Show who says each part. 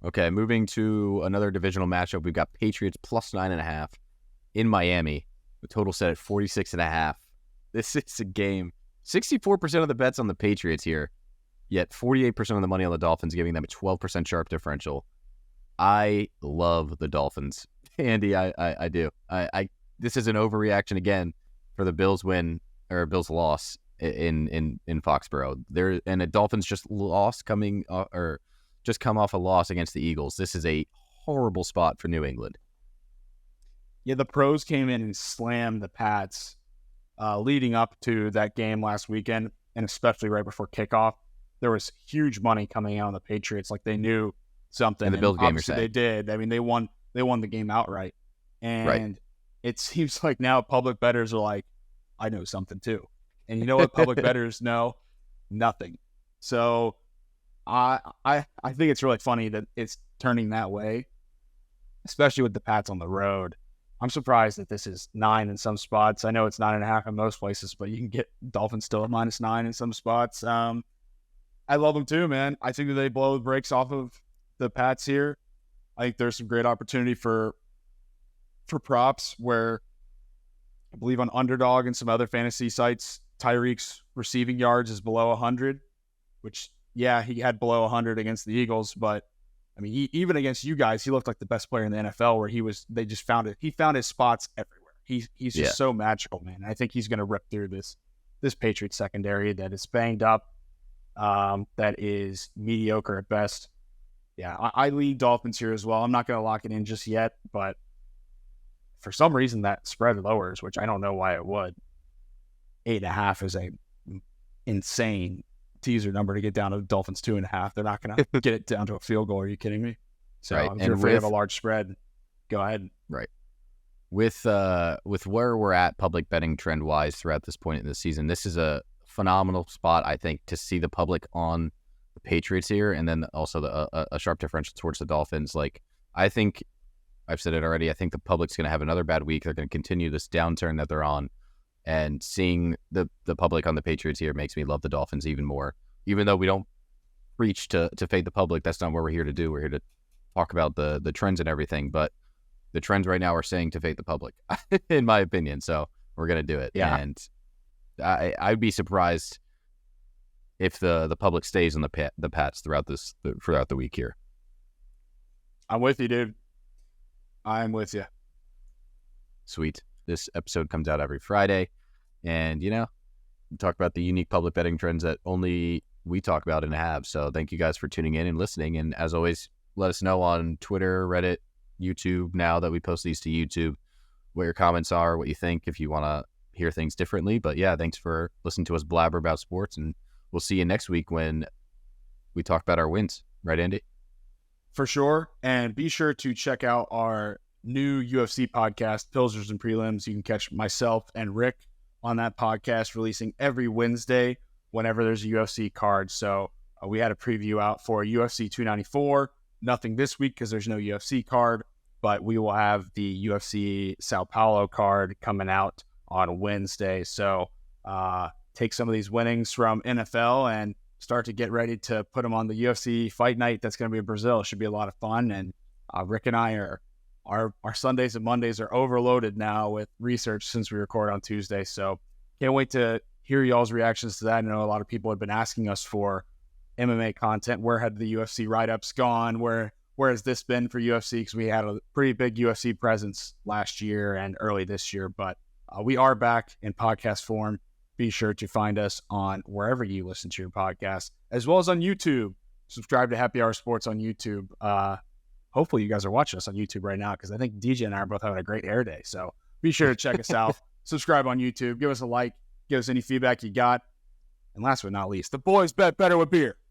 Speaker 1: Okay, moving to another divisional matchup. We've got Patriots plus 9.5 in Miami. The total set at 46.5. This is a game. 64% of the bets on the Patriots here, yet 48% of the money on the Dolphins, giving them a 12% sharp differential. I love the Dolphins, Andy. I do. This is an overreaction again for the Bills win or Bills loss in Foxborough. And the Dolphins just just come off a loss against the Eagles. This is a horrible spot for New England.
Speaker 2: Yeah, the pros came in and slammed the Pats leading up to that game last weekend, and especially right before kickoff. There was huge money coming out on the Patriots, like they knew something.
Speaker 1: And the Bills game, you're saying.
Speaker 2: They did. I mean, they won the game outright. And It seems like now public bettors are like, I know something too. And you know what public bettors know? Nothing. So I think it's really funny that it's turning that way, especially with the Pats on the road. I'm surprised that this is 9 in some spots. I know it's 9.5 in most places, but you can get Dolphins still at -9 in some spots. I love them too, man. I think that they blow the brakes off of the Pats here. I think there's some great opportunity for props where I believe on Underdog and some other fantasy sites, Tyreek's receiving yards is below 100, which, yeah, he had below 100 against the Eagles, but I mean, even against you guys, he looked like the best player in the NFL where they just found it. He found his spots everywhere. He's just so magical, man. I think he's going to rip through this Patriots secondary that is banged up, that is mediocre at best. Yeah, I lead Dolphins here as well. I'm not going to lock it in just yet, but for some reason that spread lowers, which I don't know why it would. 8.5 is a insane teaser number to get down to Dolphins 2.5. They're not going to get it down to a field goal. Are you kidding me? So if you're afraid of a large spread, go ahead.
Speaker 1: Right. With where we're at public betting trend wise throughout this point in the season, this is a phenomenal spot, I think, to see the public on the Patriots here, and then also a sharp differential towards the Dolphins. Like, I think I've said it already. I think the public's going to have another bad week. They're going to continue this downturn that they're on. And seeing the public on the Patriots here makes me love the Dolphins even more. Even though we don't preach to fade the public, that's not what we're here to do. We're here to talk about the trends and everything. But the trends right now are saying to fade the public, in my opinion. So we're going to do it.
Speaker 2: Yeah.
Speaker 1: And I'd be surprised if the public stays on the Pats throughout the week here.
Speaker 2: I'm with you, dude. I'm with you.
Speaker 1: Sweet. This episode comes out every Friday. And, we talk about the unique public betting trends that only we talk about and have. So thank you guys for tuning in and listening. And as always, let us know on Twitter, Reddit, YouTube, now that we post these to YouTube, what your comments are, what you think, if you want to hear things differently. But yeah, thanks for listening to us blabber about sports. And we'll see you next week when we talk about our wins. Right, Andy?
Speaker 2: For sure. And be sure to check out our new UFC podcast, Pilsners and Prelims. You can catch myself and Rick on that podcast, releasing every Wednesday whenever there's a UFC card. So we had a preview out for UFC 294. Nothing this week because there's no UFC card, but we will have the UFC Sao Paulo card coming out on Wednesday. So take some of these winnings from NFL and start to get ready to put them on the UFC fight night. That's going to be in Brazil. It should be a lot of fun. And Rick and I our Sundays and Mondays are overloaded now with research since we record on Tuesday. So can't wait to hear y'all's reactions to that. I know a lot of people have been asking us for MMA content. Where had the UFC write-ups gone? Where has this been for UFC? Because we had a pretty big UFC presence last year and early this year. But we are back in podcast form. Be sure to find us on wherever you listen to your podcast, as well as on YouTube. Subscribe to Happy Hour Sports on YouTube. Hopefully you guys are watching us on YouTube right now, because I think Deej and I are both having a great air day. So be sure to check us out. Subscribe on YouTube. Give us a like. Give us any feedback you got. And last but not least, the boys bet better with beer.